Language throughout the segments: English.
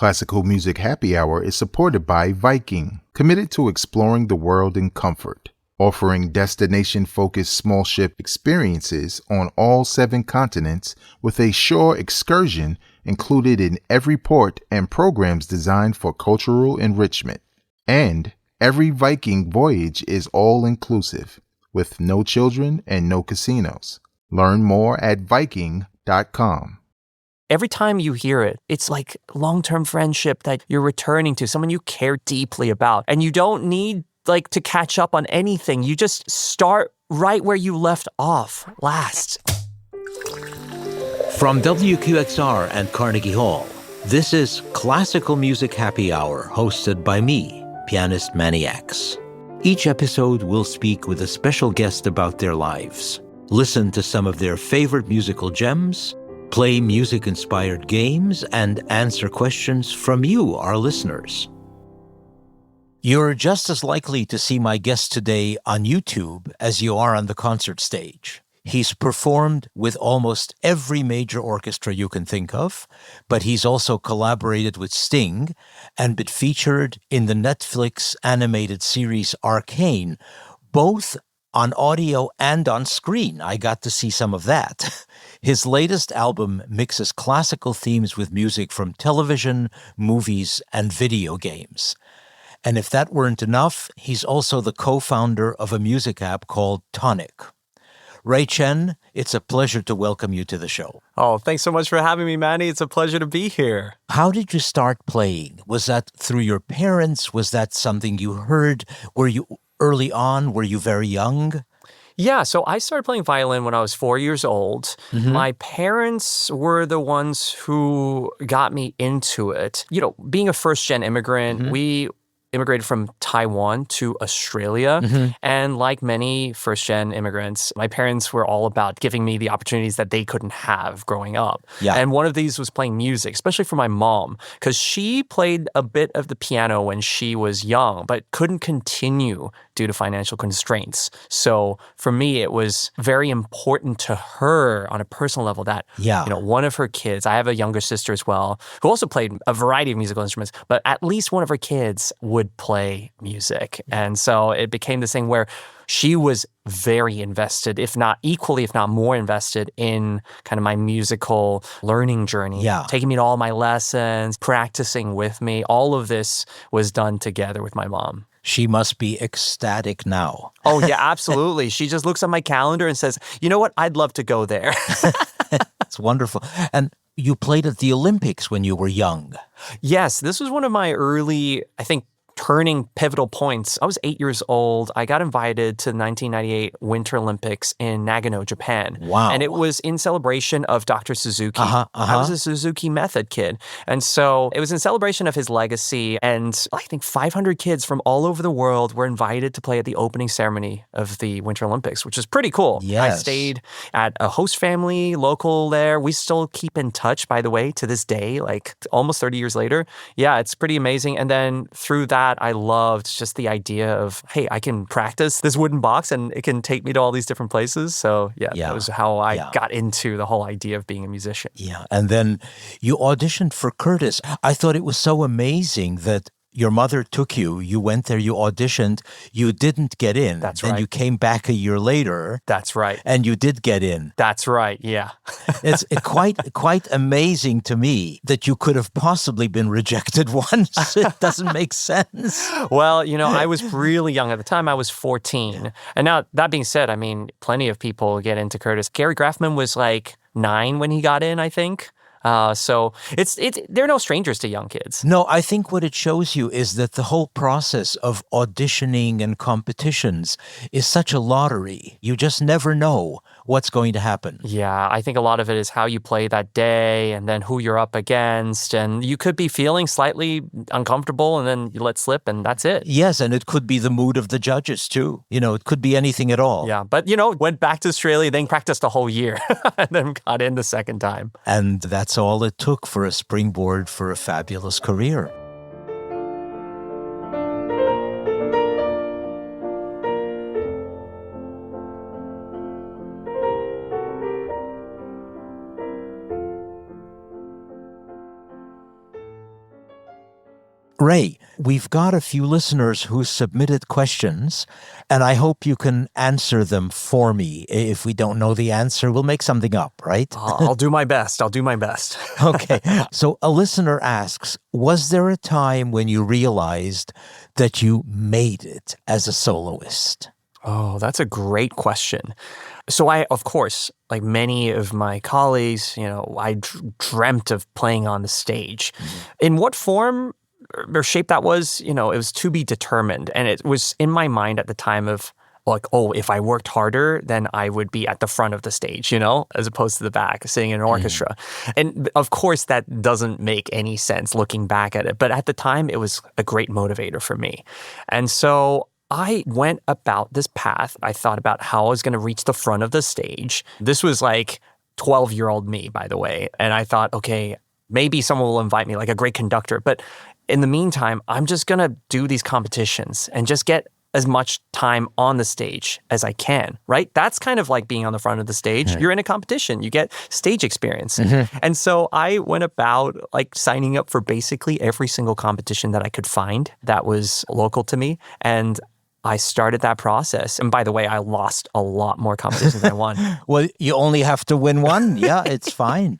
Classical Music Happy Hour is supported by Viking, committed to exploring the world in comfort, offering destination-focused small ship experiences on all 7 continents with a shore excursion included in every port and programs designed for cultural enrichment. And every Viking voyage is all-inclusive, with no children and no casinos. Learn more at Viking.com. Every time you hear it, it's like long-term friendship that you're returning to, someone you care deeply about. And you don't need to catch up on anything. You just start right where you left off last. From WQXR and Carnegie Hall, this is Classical Music Happy Hour, hosted by me, pianist Emanuel Ax. Each episode will speak with a special guest about their lives, listen to some of their favorite musical gems, play music-inspired games, and answer questions from you, our listeners. You're just as likely to see my guest today on YouTube as you are on the concert stage. He's performed with almost every major orchestra you can think of, but he's also collaborated with Sting and been featured in the Netflix animated series Arcane, both on audio and on screen. I got to see some of that. His latest album mixes classical themes with music from television, movies, and video games. And if that weren't enough, he's also the co-founder of a music app called Tonic. Ray Chen, it's a pleasure to welcome you to the show. Oh, thanks so much for having me, Manny. It's a pleasure to be here. How did you start playing? Was that through your parents? Was that something you heard? Were you early on? Were you very young? Yeah, so I started playing violin when I was 4 years old. Mm-hmm. My parents were the ones who got me into it. You know, being a first-gen immigrant, we immigrated from Taiwan to Australia. And like many first-gen immigrants, my parents were all about giving me the opportunities that they couldn't have growing up. Yeah. And one of these was playing music, especially for my mom, because she played a bit of the piano when she was young, but couldn't continue due to financial constraints. So for me, it was very important to her on a personal level that, one of her kids, I have a younger sister as well, who also played a variety of musical instruments, but at least one of her kids would play music. And so it became this thing where she was very invested, if not equally, if not more invested in kind of my musical learning journey. Yeah. Taking me to all my lessons, practicing with me. All of this was done together with my mom. She must be ecstatic now. Oh, yeah, absolutely. She just looks at my calendar and says, you know what? I'd love to go there. That's wonderful. And you played at the Olympics when you were young. Yes, this was one of my early, I think, turning pivotal points. I was 8 years old. I got invited to the 1998 Winter Olympics in Nagano, Japan. Wow. And it was in celebration of Dr. Suzuki. I was a Suzuki Method kid. And so it was in celebration of his legacy. And I think 500 kids from all over the world were invited to play at the opening ceremony of the Winter Olympics, which is pretty cool. Yes. I stayed at a host family local there. We still keep in touch, by the way, to this day, like almost 30 years later. Yeah, it's pretty amazing. And then through that, I loved just the idea of, hey, I can practice this wooden box and it can take me to all these different places. So that was how I got into the whole idea of being a musician. Yeah, and then you auditioned for Curtis. I thought it was so amazing that your mother took you, you went there, you auditioned, you didn't get in. That's then right. You came back a year later. That's right. And you did get in. That's right, yeah. It's quite amazing to me that you could have possibly been rejected once. It doesn't make sense. Well, I was really young at the time. I was 14. And now, that being said, I mean, plenty of people get into Curtis. Gary Graffman was like 9 when he got in, I think. So they're no strangers to young kids. No, I think what it shows you is that the whole process of auditioning and competitions is such a lottery. You just never know what's going to happen. Yeah, I think a lot of it is how you play that day and then who you're up against. And you could be feeling slightly uncomfortable and then you let slip and that's it. Yes, and it could be the mood of the judges too. It could be anything at all. Yeah, but went back to Australia, then practiced a whole year and then got in the second time. And that's all it took for a springboard for a fabulous career. Ray, we've got a few listeners who submitted questions, and I hope you can answer them for me. If we don't know the answer, we'll make something up, right? I'll do my best. I'll do my best. Okay. So a listener asks, was there a time when you realized that you made it as a soloist? Oh, that's a great question. So I, of course, like many of my colleagues, I dreamt of playing on the stage. In what form or shape that was, it was to be determined. And it was in my mind at the time of like, oh, if I worked harder, then I would be at the front of the stage, as opposed to the back, sitting in an orchestra. And of course, that doesn't make any sense looking back at it. But at the time, it was a great motivator for me. And so I went about this path. I thought about how I was going to reach the front of the stage. This was like 12-year-old me, by the way. And I thought, okay, maybe someone will invite me, like a great conductor. But in the meantime, I'm just going to do these competitions and just get as much time on the stage as I can, right? That's kind of like being on the front of the stage. You're in a competition. You get stage experience. And so I went about like signing up for basically every single competition that I could find that was local to me. And I started that process. And by the way, I lost a lot more competitions than I won. Well, you only have to win one. Yeah, it's fine.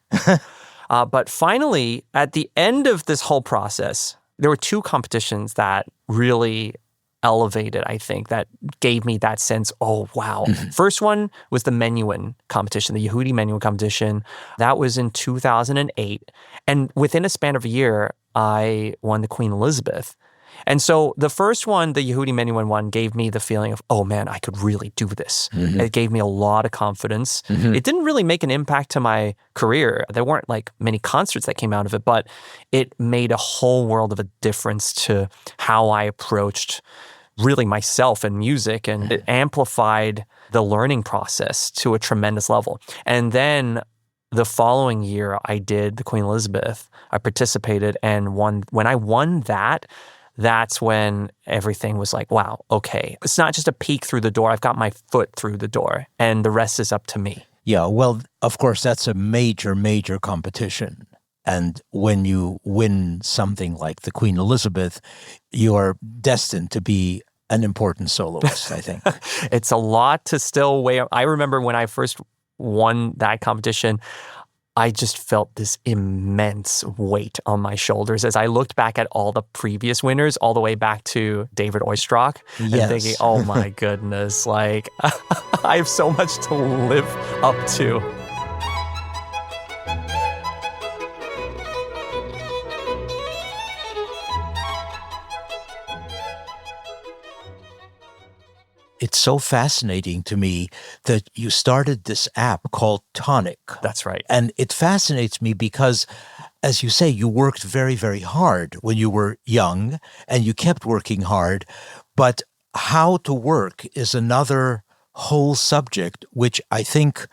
But finally, at the end of this whole process, there were two competitions that really elevated, I think, that gave me that sense, oh, wow. First one was the Menuhin competition, the Yehudi Menuhin competition. That was in 2008. And within a span of a year, I won the Queen Elizabeth. And so the first one, the Yehudi Menuhin one, gave me the feeling of, oh man, I could really do this. It gave me a lot of confidence. It didn't really make an impact to my career. There weren't like many concerts that came out of it, but it made a whole world of a difference to how I approached really myself and music, and it amplified the learning process to a tremendous level. And then the following year, I did the Queen Elizabeth. I participated and won. When I won that, that's when everything was like, wow, okay. It's not just a peek through the door. I've got my foot through the door, and the rest is up to me. Yeah, well, of course, that's a major, major competition. And when you win something like the Queen Elizabeth, you are destined to be an important soloist, I think. It's a lot to still weigh. I remember when I first won that competition, I just felt this immense weight on my shoulders as I looked back at all the previous winners, all the way back to David Oistrakh, and thinking, oh my goodness, like I have so much to live up to. It's so fascinating to me that you started this app called Tonic. That's right. And it fascinates me because, as you say, you worked very, very hard when you were young, and you kept working hard. But how to work is another whole subject, which I think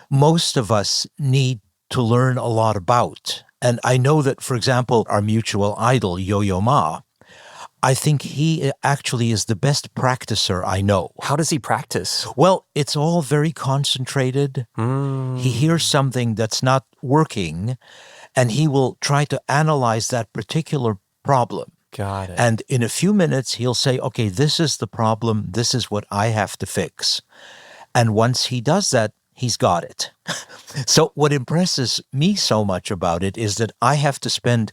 most of us need to learn a lot about. And I know that, for example, our mutual idol, Yo-Yo Ma, I think he actually is the best practicer I know. How does he practice? Well, it's all very concentrated. He hears something that's not working, and he will try to analyze that particular problem. Got it. And in a few minutes, he'll say, okay, this is the problem. This is what I have to fix. And once he does that, he's got it. So what impresses me so much about it is that I have to spend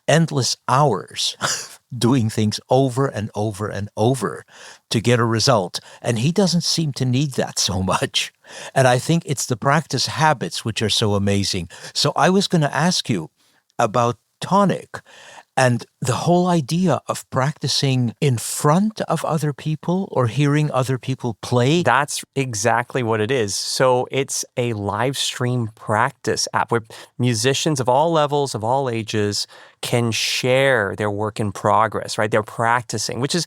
endless hours doing things over and over and over to get a result. And he doesn't seem to need that so much. And I think it's the practice habits which are so amazing. So I was going to ask you about Tonic and the whole idea of practicing in front of other people or hearing other people play. That's exactly what it is. So it's a live stream practice app where musicians of all levels, of all ages, can share their work in progress, right? They're practicing, which is,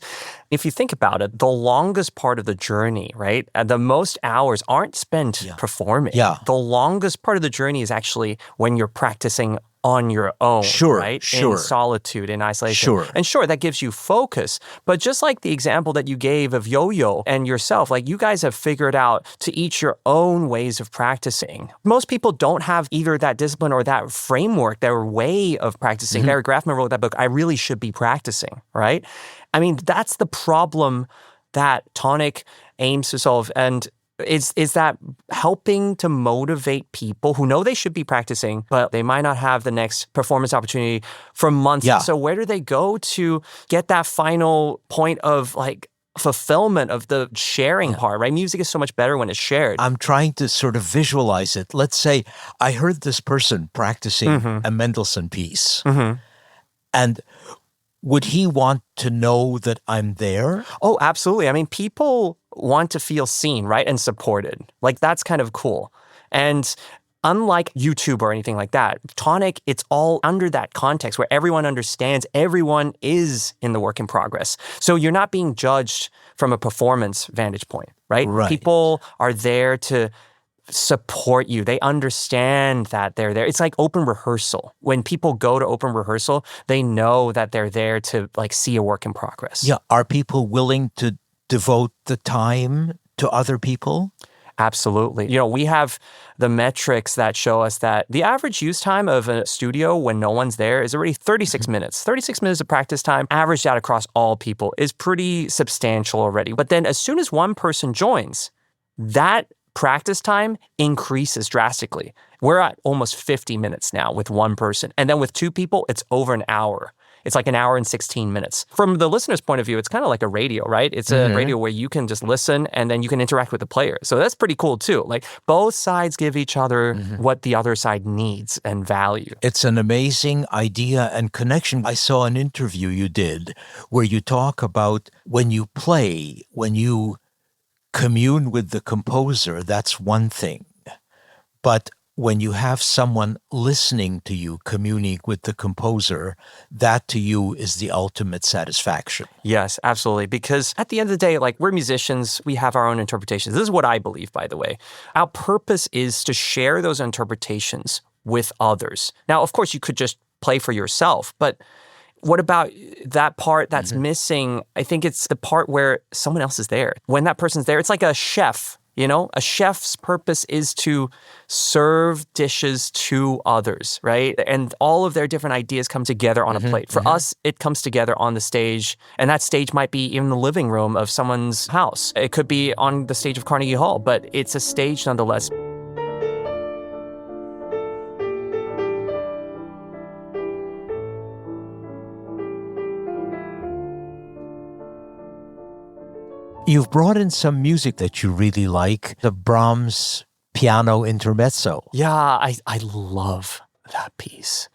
if you think about it, the longest part of the journey, right? The most hours aren't spent performing. Yeah. The longest part of the journey is actually when you're practicing on your own, Sure, right? sure. In solitude, in isolation. Sure. And sure, that gives you focus. But just like the example that you gave of Yo-Yo and yourself, like you guys have figured out to each your own ways of practicing. Most people don't have either that discipline or that framework, their way of practicing. Mm-hmm. Barry Grafman wrote that book, I Really Should Be Practicing, right? I mean, that's the problem that Tonic aims to solve. And is that helping to motivate people who know they should be practicing, but they might not have the next performance opportunity for months. Yeah. So where do they go to get that final point of like fulfillment of the sharing part, right? Music is so much better when it's shared. I'm trying to sort of visualize it. Let's say I heard this person practicing a Mendelssohn piece. And would he want to know that I'm there? Oh, absolutely. I mean, people want to feel seen, right? And supported. Like, that's kind of cool. And unlike YouTube or anything like that, Tonic, it's all under that context where everyone understands everyone is in the work in progress. So you're not being judged from a performance vantage point, right? Right. People are there to support you. They understand that they're there. It's like open rehearsal. When people go to open rehearsal, they know that they're there to like see a work in progress. Yeah. Are people willing to devote the time to other people? Absolutely. You know, we have the metrics that show us that the average use time of a studio when no one's there is already 36 minutes. 36 minutes of practice time averaged out across all people is pretty substantial already. But then as soon as one person joins, that practice time increases drastically. We're at almost 50 minutes now with one person. And then with two people, it's over an hour. It's like an hour and 16 minutes. From the listener's point of view, it's kind of like a radio, right? It's a radio where you can just listen and then you can interact with the player. So that's pretty cool too. Like both sides give each other what the other side needs and value. It's an amazing idea and connection. I saw an interview you did where you talk about when you play, when you commune with the composer, that's one thing. But when you have someone listening to you, communing with the composer, that to you is the ultimate satisfaction. Yes, absolutely. Because at the end of the day, like we're musicians, we have our own interpretations. This is what I believe, by the way. Our purpose is to share those interpretations with others. Now, of course, you could just play for yourself, but what about that part that's missing? I think it's the part where someone else is there. When that person's there, it's like a chef. You know, a chef's purpose is to serve dishes to others, right? And all of their different ideas come together on a plate. For us, it comes together on the stage, and that stage might be in the living room of someone's house. It could be on the stage of Carnegie Hall, but it's a stage nonetheless. You've brought in some music that you really like, the Brahms piano intermezzo. Yeah, I love that piece.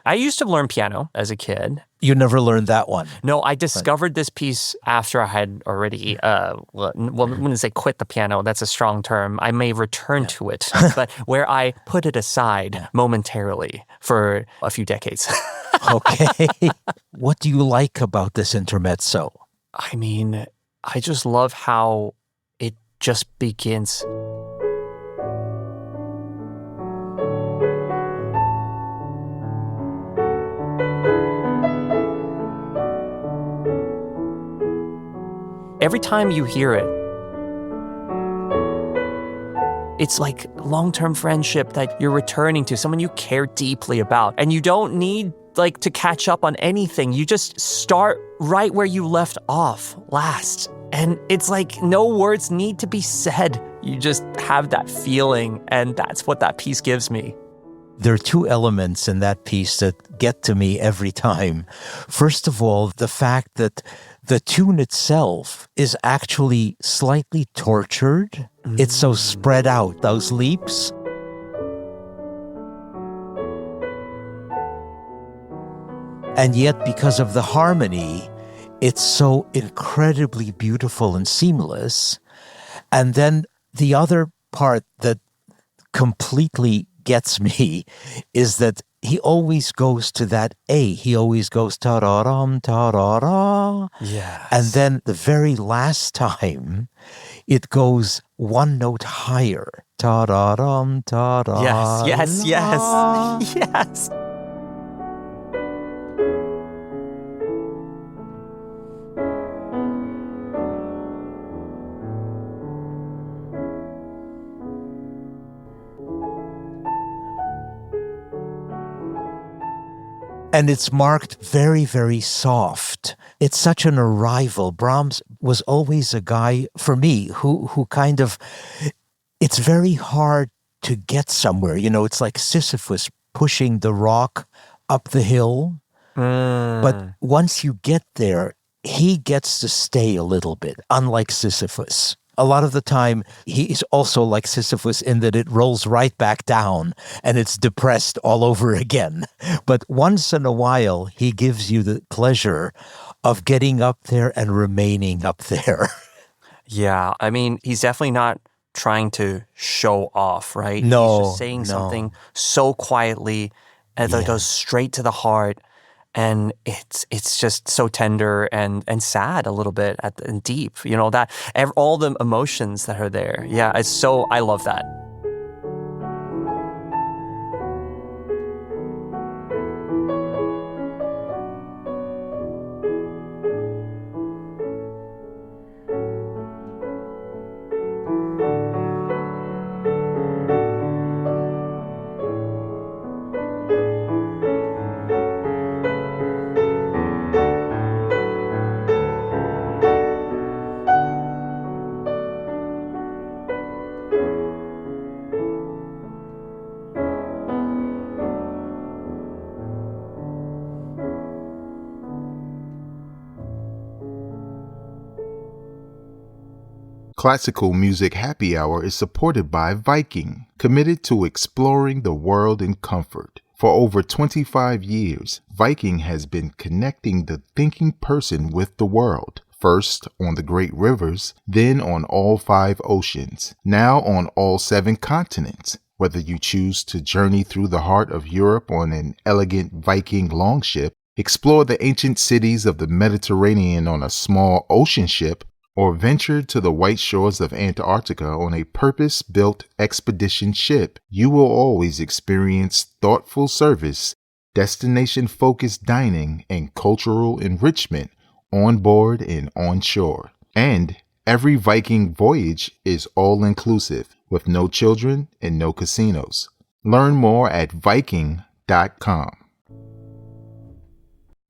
I used to learn piano as a kid. You never learned that one. No, I discovered this piece after I had already, well, I wouldn't say quit the piano. That's a strong term. I may return to it, but where I put it aside momentarily for a few decades. Okay. What do you like about this intermezzo? I mean, I just love how it just begins. Every time you hear it, it's like long-term friendship that you're returning to, someone you care deeply about. And you don't need like to catch up on anything. You just start right where you left off last. And it's like no words need to be said. You just have that feeling, and that's what that piece gives me. There are two elements in that piece that get to me every time. First of all, the fact that the tune itself is actually slightly tortured. It's so spread out, those leaps. And yet, because of the harmony, it's so incredibly beautiful and seamless. And then the other part that completely gets me is that he always goes to that A. He always goes ta-da-dum, ta-da-da. Yes. And then the very last time, it goes one note higher. Ta-da-dum, ta-da. Yes. Yes. And it's marked very, very soft. It's such an arrival. Brahms was always a guy, for me, who kind of, it's very hard to get somewhere. You know, it's like Sisyphus pushing the rock up the hill. But once you get there, he gets to stay a little bit, unlike Sisyphus. A lot of the time, he's also like Sisyphus in that it rolls right back down and it's depressed all over again. But once in a while, he gives you the pleasure of getting up there and remaining up there. Yeah, I mean, he's definitely not trying to show off, right? No, he's just saying something so quietly and that goes straight to the heart. And it's just so tender and sad a little bit and deep, you know, that all the emotions that are there. Yeah, I love that. Classical Music Happy Hour is supported by Viking, committed to exploring the world in comfort. For over 25 years, Viking has been connecting the thinking person with the world. First on the great rivers, then on all 5 oceans, now on all 7 continents. Whether you choose to journey through the heart of Europe on an elegant Viking longship, explore the ancient cities of the Mediterranean on a small ocean ship, or venture to the white shores of Antarctica on a purpose-built expedition ship, you will always experience thoughtful service, destination-focused dining, and cultural enrichment on board and on shore. And every Viking voyage is all-inclusive, with no children and no casinos. Learn more at Viking.com.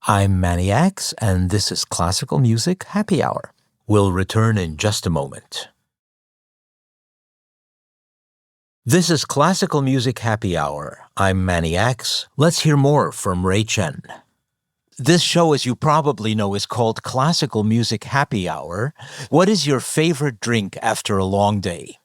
I'm Emanuel Ax, and this is Classical Music Happy Hour. We'll return in just a moment. This is Classical Music Happy Hour. I'm Emanuel Ax. Let's hear more from Chen. This show, as you probably know, is called Classical Music Happy Hour. What is your favorite drink after a long day?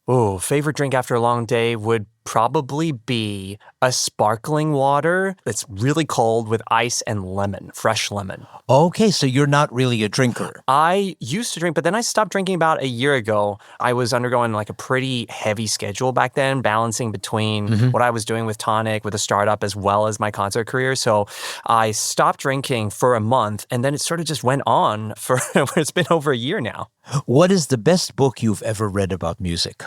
Oh, favorite drink after a long day would probably be a sparkling water that's really cold with ice and lemon, fresh lemon. Okay, so you're not really a drinker. I used to drink, but then I stopped drinking about a year ago. I was undergoing like a pretty heavy schedule back then, balancing between what I was doing with Tonic, with a startup, as well as my concert career. So I stopped drinking for a month, and then it sort of just went on for, it's been over a year now. What is the best book you've ever read about music?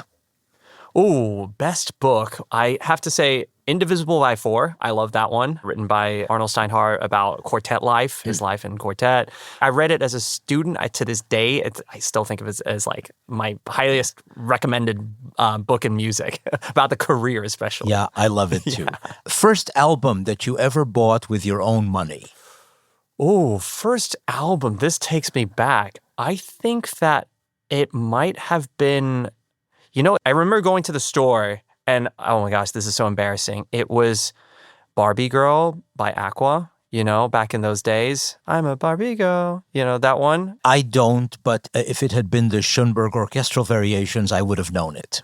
Oh, best book. I have to say Indivisible by Four. I love that one, written by Arnold Steinhardt about quartet life, his life in quartet. I read it as a student. To this day, I still think of it as like my highest recommended book in music, about the career especially. Yeah, I love it too. Yeah. First album that you ever bought with your own money? Oh, first album. This takes me back. I think that it might have been... You know, I remember going to the store and, oh my gosh, this is so embarrassing. It was Barbie Girl by Aqua, you know, back in those days. I'm a Barbie girl, you know, that one. I don't, but if it had been the Schoenberg orchestral variations, I would have known it.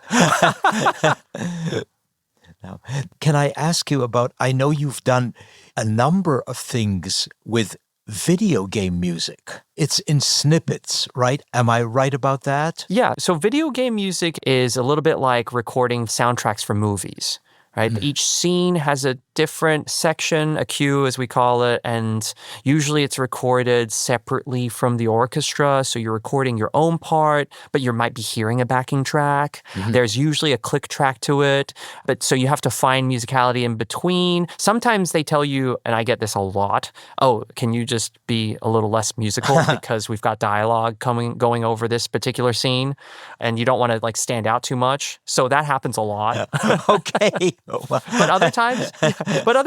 Now, can I ask you about, I know you've done a number of things with video game music. It's in snippets, right? Am I right about that? Yeah. So video game music is a little bit like recording soundtracks for movies, right? Each scene has a different section, a cue as we call it, and usually it's recorded separately from the orchestra. So you're recording your own part, but you might be hearing a backing track. There's usually a click track to it, but so you have to find musicality in between. Sometimes they tell you, and I get this a lot, oh, can you just be a little less musical because we've got dialogue going over this particular scene, and you don't want to like stand out too much. So that happens a lot. Okay. But other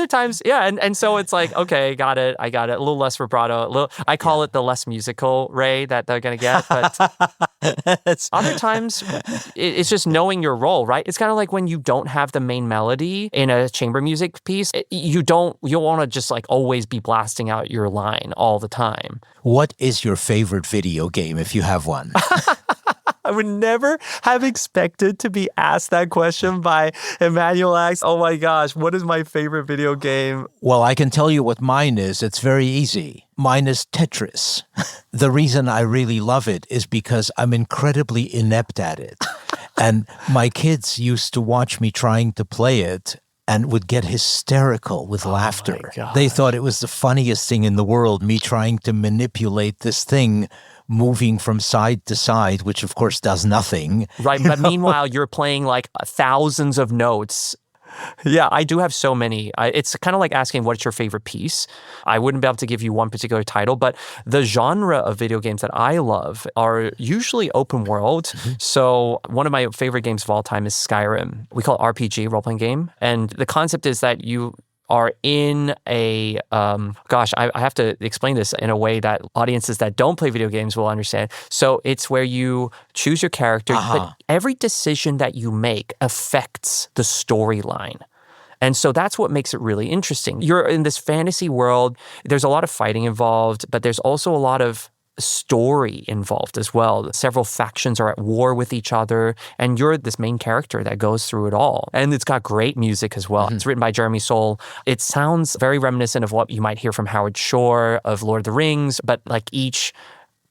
times, yeah. And so it's like, okay, got it. I got it. A little less vibrato. I call it the less musical Ray that they're going to get. But other times, it's just knowing your role, right? It's kind of like when you don't have the main melody in a chamber music piece, you want to just like always be blasting out your line all the time. What is your favorite video game, if you have one? I would never have expected to be asked that question by Emanuel Ax. Oh my gosh, what is my favorite video game? Well, I can tell you what mine is. It's very easy. Mine is Tetris. The reason I really love it is because I'm incredibly inept at it. And my kids used to watch me trying to play it and would get hysterical with laughter. They thought it was the funniest thing in the world, me trying to manipulate this thing moving from side to side, which of course does nothing. Right, but meanwhile, you're playing like thousands of notes. Yeah, I do have so many. It's kind of like asking what's your favorite piece. I wouldn't be able to give you one particular title, but the genre of video games that I love are usually open world. Mm-hmm. So one of my favorite games of all time is Skyrim. We call it RPG, role-playing game. And the concept is that you are in a, I have to explain this in a way that audiences that don't play video games will understand. So it's where you choose your character, but every decision that you make affects the storyline. And so that's what makes it really interesting. You're in this fantasy world. There's a lot of fighting involved, but there's also a lot of story involved as well. Several factions are at war with each other, and you're this main character that goes through it all. And it's got great music as well. Mm-hmm. It's written by Jeremy Soule. It sounds very reminiscent of what you might hear from Howard Shore of Lord of the Rings, but like each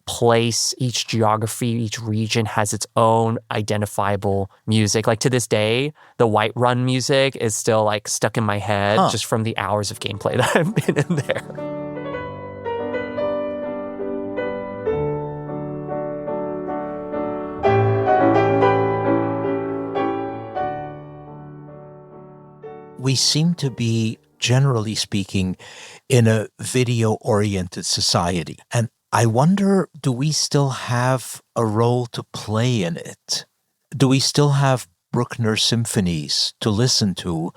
place, each geography, each region has its own identifiable music. Like to this day, the Whiterun music is still like stuck in my head just from the hours of gameplay that I've been in there. We seem to be, generally speaking, in a video-oriented society. And I wonder, do we still have a role to play in it? Do we still have Bruckner symphonies to listen to?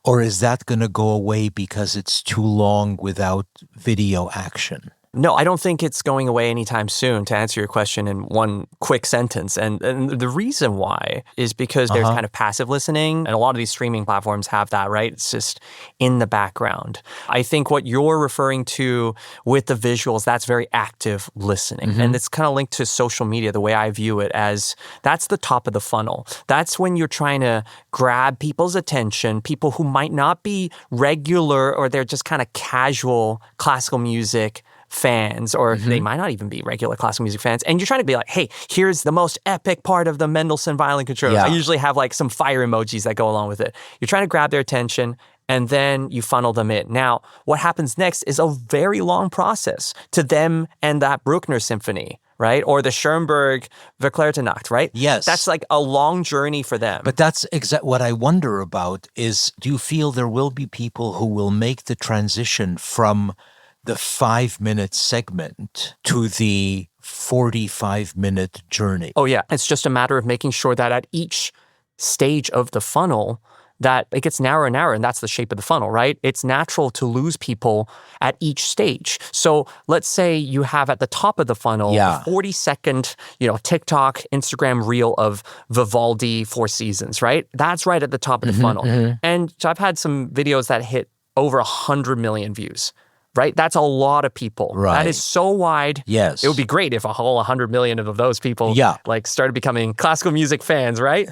Or is that going to go away because it's too long without video action? No, I don't think it's going away anytime soon, to answer your question in one quick sentence. And the reason why is because there's kind of passive listening, and a lot of these streaming platforms have that, right? It's just in the background. I think what you're referring to with the visuals, that's very active listening. Mm-hmm. And it's kind of linked to social media, the way I view it, as that's the top of the funnel. That's when you're trying to grab people's attention, people who might not be regular or they're just kind of casual classical music fans, or they might not even be regular classical music fans, and you're trying to be like, hey, here's the most epic part of the Mendelssohn Violin Concerto. Yeah. I usually have like some fire emojis that go along with it. You're trying to grab their attention, and then you funnel them in. Now, what happens next is a very long process to them and that Bruckner symphony, right? Or the Schoenberg Verklärte, right? Yes. That's like a long journey for them. But that's exactly what I wonder about is, do you feel there will be people who will make the transition from the 5-minute segment to the 45-minute journey? Oh, yeah. It's just a matter of making sure that at each stage of the funnel, that it gets narrower and narrower, and that's the shape of the funnel, right? It's natural to lose people at each stage. So let's say you have at the top of the funnel a 40-second, TikTok, Instagram reel of Vivaldi Four Seasons, right? That's right at the top of the funnel. Mm-hmm. And so I've had some videos that hit over 100 million views. Right? That's a lot of people. Right. That is so wide. Yes. It would be great if a whole 100 million of those people started becoming classical music fans, right?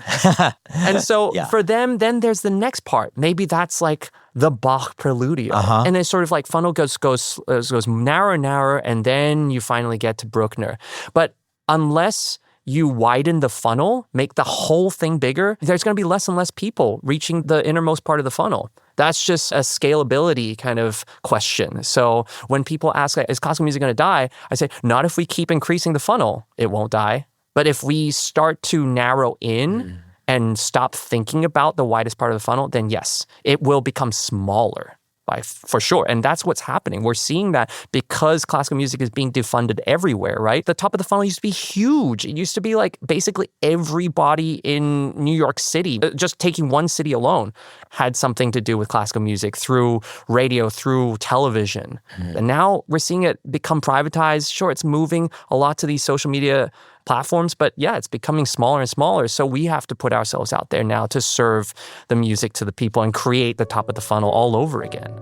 And so for them, then there's the next part. Maybe that's like the Bach Preludio. And then sort of like funnel goes narrower and narrower, and then you finally get to Bruckner. But unless you widen the funnel, make the whole thing bigger, there's going to be less and less people reaching the innermost part of the funnel. That's just a scalability kind of question. So when people ask, is classical music going to die? I say, not if we keep increasing the funnel, it won't die. But if we start to narrow in and stop thinking about the widest part of the funnel, then yes, it will become smaller. for sure. And that's what's happening. We're seeing that because classical music is being defunded everywhere, right? The top of the funnel used to be huge. It used to be like basically everybody in New York City, just taking one city alone, had something to do with classical music through radio, through television. And now we're seeing it become privatized. Sure, it's moving a lot to these social media platforms, but yeah, it's becoming smaller and smaller. So we have to put ourselves out there now to serve the music to the people and create the top of the funnel all over again.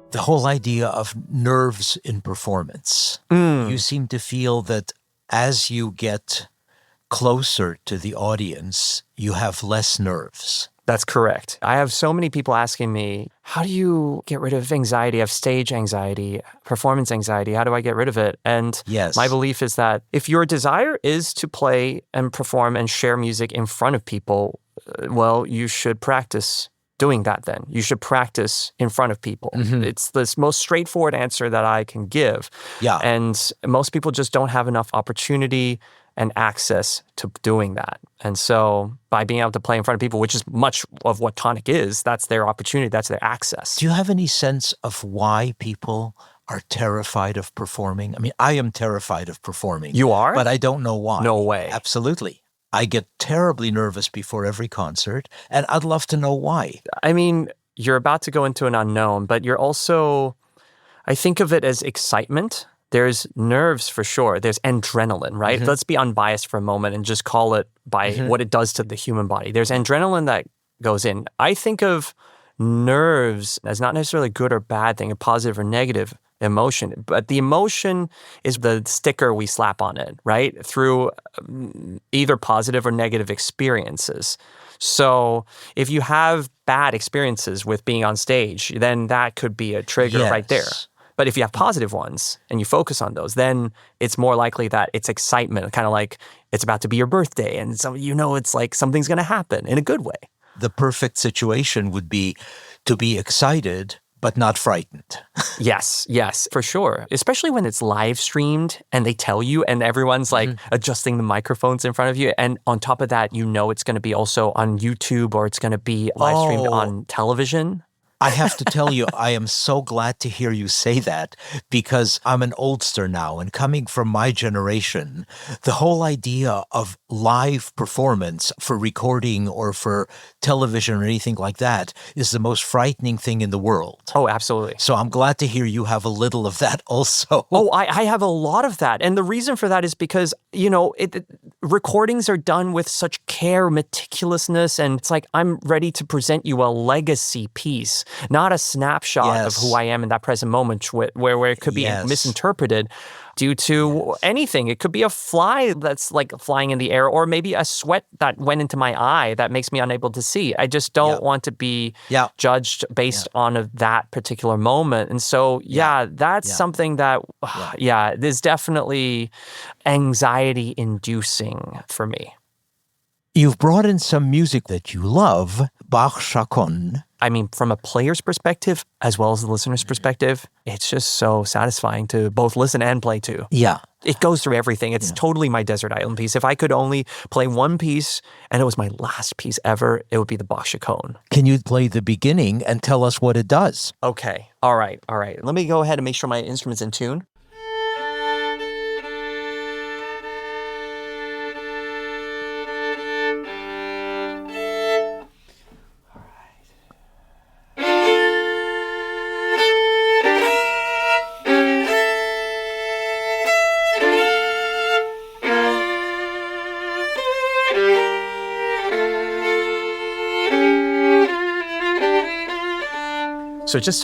The whole idea of nerves in performance. You seem to feel that as you get closer to the audience, you have less nerves. That's correct. I have so many people asking me, how do you get rid of anxiety? I have stage anxiety, performance anxiety. How do I get rid of it? And my belief is that if your desire is to play and perform and share music in front of people, well, you should practice doing that then. You should practice in front of people. It's the most straightforward answer that I can give. Yeah. And most people just don't have enough opportunity and access to doing that. And so by being able to play in front of people, which is much of what tonic is, that's their opportunity, that's their access. Do you have any sense of why people are terrified of performing? I mean, I am terrified of performing. You are? But I don't know why. No way. Absolutely. I get terribly nervous before every concert, and I'd love to know why. I mean, you're about to go into an unknown, but you're also, I think of it as excitement. There's nerves for sure. There's adrenaline, right? Let's be unbiased for a moment and just call it by what it does to the human body. There's adrenaline that goes in. I think of nerves as not necessarily a good or bad thing, a positive or negative emotion, but the emotion is the sticker we slap on it, right? Through either positive or negative experiences. So if you have bad experiences with being on stage, then that could be a trigger right there. But if you have positive ones and you focus on those, then it's more likely that it's excitement, kind of like it's about to be your birthday. And so it's like something's going to happen in a good way. The perfect situation would be to be excited, but not frightened. Yes, for sure. Especially when it's live streamed and they tell you and everyone's like adjusting the microphones in front of you. And on top of that, it's going to be also on YouTube or it's going to be live streamed on television. I have to tell you, I am so glad to hear you say that because I'm an oldster now, and coming from my generation, the whole idea of live performance for recording or for television or anything like that is the most frightening thing in the world. Oh, absolutely. So I'm glad to hear you have a little of that also. Oh, I have a lot of that. And the reason for that is because, recordings are done with such care, meticulousness, and it's like I'm ready to present you a legacy piece. Not a snapshot of who I am in that present moment where it could be misinterpreted due to anything. It could be a fly that's like flying in the air or maybe a sweat that went into my eye that makes me unable to see. I just don't want to be judged based on that particular moment. And so, that's something that, is definitely anxiety-inducing for me. You've brought in some music that you love, Bach Chaconne. I mean, from a player's perspective, as well as the listener's perspective, it's just so satisfying to both listen and play to. Yeah. It goes through everything. It's totally my desert island piece. If I could only play one piece, and it was my last piece ever, it would be the Bach Chaconne. Can you play the beginning and tell us what it does? Okay. All right. Let me go ahead and make sure my instrument's in tune. So just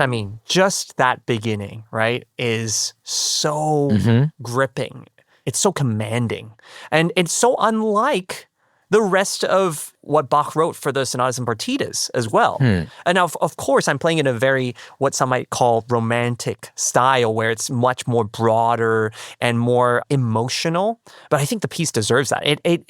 that beginning, right, is so gripping. It's so commanding. And it's so unlike the rest of what Bach wrote for the sonatas and partitas as well. And now, of course, I'm playing in a very, what some might call romantic style, where it's much more broader and more emotional. But I think the piece deserves that.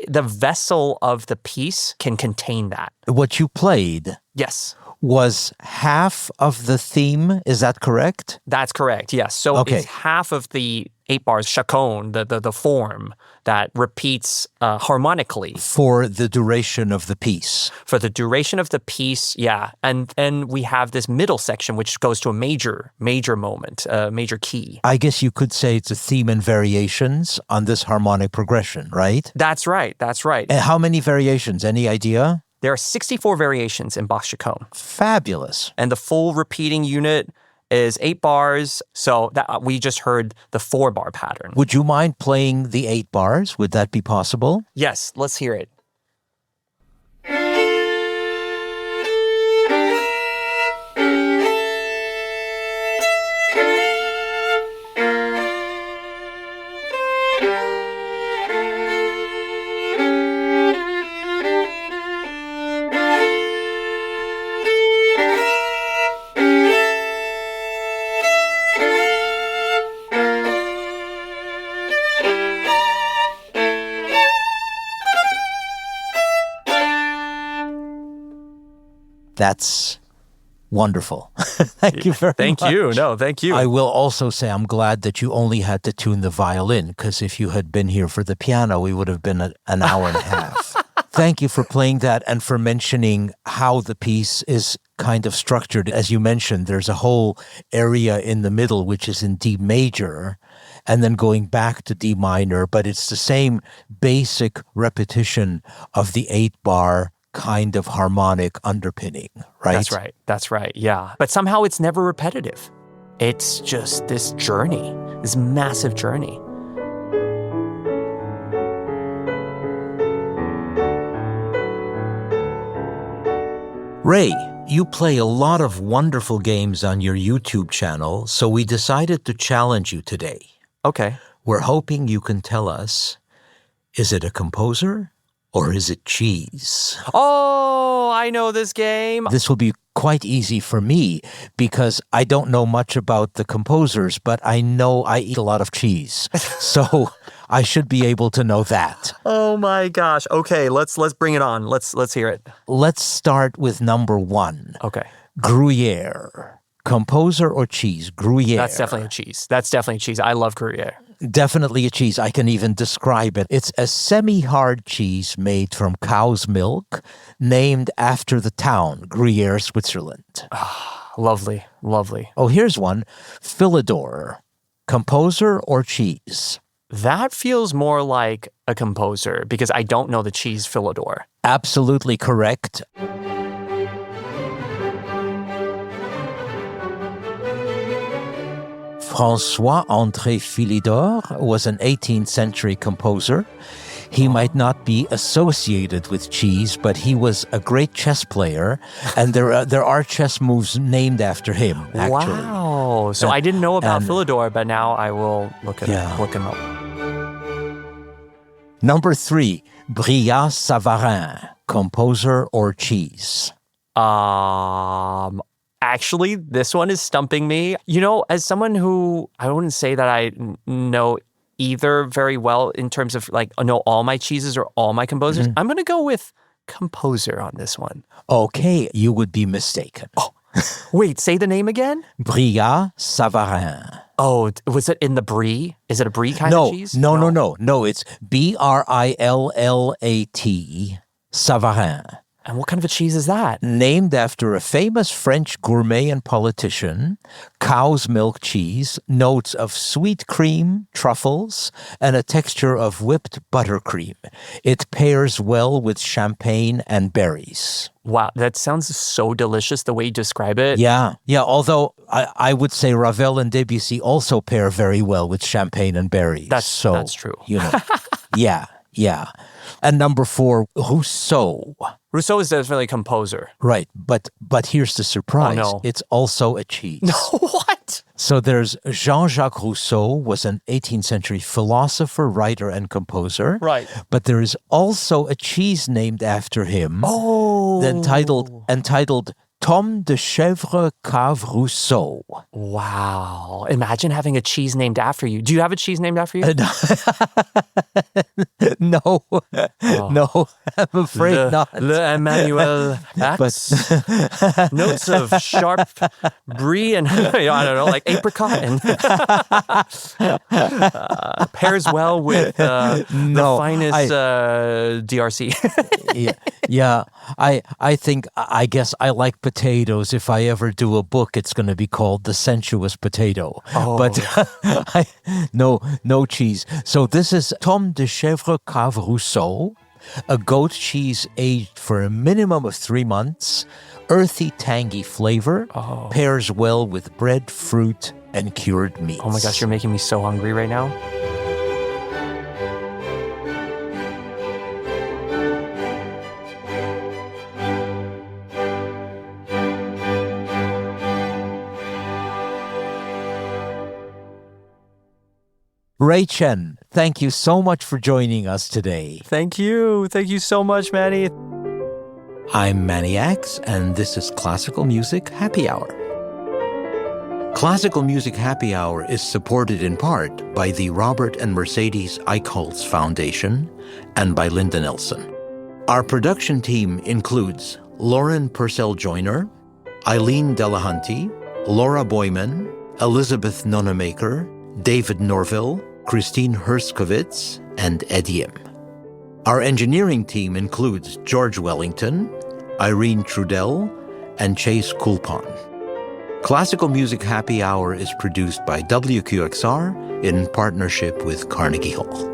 The vessel of the piece can contain that. What you played... Yes. was half of the theme. Is that correct? That's correct, yes. So it's half of the 8 bars, chaconne, the form that repeats harmonically. For the duration of the piece. For the duration of the piece, yeah. And then we have this middle section, which goes to a major moment, a major key. I guess you could say it's a theme and variations on this harmonic progression, right? That's right. And how many variations? Any idea? There are 64 variations in Bach's Chaconne. Fabulous. And the full repeating unit is 8 bars. So that we just heard the 4-bar pattern. Would you mind playing the 8 bars? Would that be possible? Yes, let's hear it. That's wonderful. Thank you very much. Thank you. No, thank you. I will also say I'm glad that you only had to tune the violin, because if you had been here for the piano, we would have been an hour and a half. Thank you for playing that and for mentioning how the piece is kind of structured. As you mentioned, there's a whole area in the middle, which is in D major, and then going back to D minor, but it's the same basic repetition of the 8-bar kind of harmonic underpinning, right? That's right, yeah. But somehow it's never repetitive. It's just this journey, this massive journey. Ray, you play a lot of wonderful games on your YouTube channel, so we decided to challenge you today. Okay. We're hoping you can tell us, is it a composer or is it cheese? Oh, I know this game. This will be quite easy for me because I don't know much about the composers, but I know I eat a lot of cheese. So I should be able to know that. Oh my gosh. Okay, let's bring it on. Let's hear it. Let's start with number 1. Okay. Gruyere. Composer or cheese? Gruyere. That's definitely a cheese. I love Gruyere. Definitely a cheese. I can even describe it. It's a semi-hard cheese made from cow's milk, named after the town, Gruyere, Switzerland. Lovely. Oh, here's one. Philidor. Composer or cheese? That feels more like a composer because I don't know the cheese Philidor. Absolutely correct. François-André Philidor was an 18th century composer. He might not be associated with cheese, but he was a great chess player, and there are chess moves named after him, actually. Wow. So I didn't know about Philidor, but now I will look him up. Number 3, Brillat-Savarin, composer or cheese? Actually, this one is stumping me. You know, as someone who, I wouldn't say that I know either very well in terms of know all my cheeses or all my composers. I'm going to go with composer on this one. Okay, you would be mistaken. Oh, wait, say the name again? Brillat-Savarin. Oh, was it in the brie? Is it a brie kind of cheese? No, it's Brillat, Savarin. And what kind of a cheese is that? Named after a famous French gourmet and politician, cow's milk cheese, notes of sweet cream, truffles, and a texture of whipped buttercream. It pairs well with champagne and berries. Wow, that sounds so delicious the way you describe it. Yeah, although I would say Ravel and Debussy also pair very well with champagne and berries. That's true. You know, yeah. And number 4, Rousseau. Rousseau is definitely a composer. Right, but here's the surprise. Oh, no. It's also a cheese. No, what? So there's Jean-Jacques Rousseau, was an 18th century philosopher, writer, and composer. Right. But there is also a cheese named after him. Oh. Entitled Tom de Chèvre Cave Rousseau. Wow. Imagine having a cheese named after you. Do you have a cheese named after you? No. No, I'm afraid not. Le Emanuel Ax. Notes of sharp brie and, I don't know, like apricot and pairs well with the finest DRC. Yeah. I guess I like potatoes. If I ever do a book, it's going to be called The Sensuous Potato. Oh. But no cheese. So this is Tom de Chèvre Cave Rousseau, a goat cheese aged for a minimum of 3 months, earthy, tangy flavor, pairs well with bread, fruit, and cured meats. Oh my gosh, you're making me so hungry right now. Ray Chen, thank you so much for joining us today. Thank you. Thank you so much, Manny. I'm Manny Ax, and this is Classical Music Happy Hour. Classical Music Happy Hour is supported in part by the Robert and Mercedes Eichholz Foundation and by Linda Nelson. Our production team includes Lauren Purcell-Joiner, Eileen Delahunty, Laura Boyman, Elizabeth Nonamaker, David Norville, Christine Herskovitz, and Ed Yim. Our engineering team includes George Wellington, Irene Trudell, and Chase Kulpon. Classical Music Happy Hour is produced by WQXR in partnership with Carnegie Hall.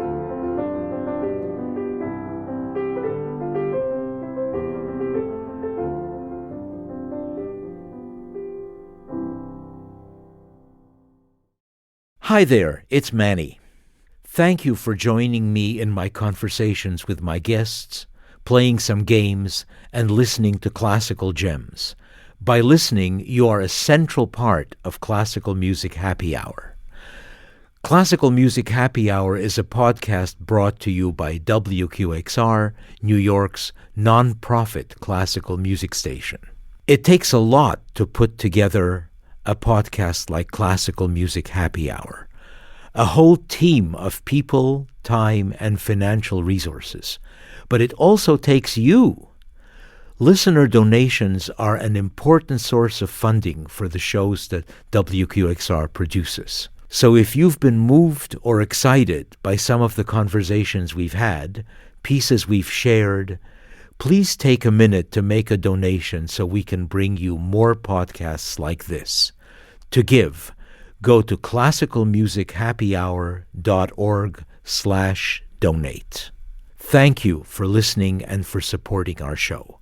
Hi there, it's Manny. Thank you for joining me in my conversations with my guests, playing some games, and listening to classical gems. By listening, you are a central part of Classical Music Happy Hour. Classical Music Happy Hour is a podcast brought to you by WQXR, New York's nonprofit classical music station. It takes a lot to put together a podcast like Classical Music Happy Hour. A whole team of people, time, and financial resources. But it also takes you. Listener donations are an important source of funding for the shows that WQXR produces. So if you've been moved or excited by some of the conversations we've had, pieces we've shared, please take a minute to make a donation so we can bring you more podcasts like this. To give, go to classicalmusichappyhour.org/donate. Thank you for listening and for supporting our show.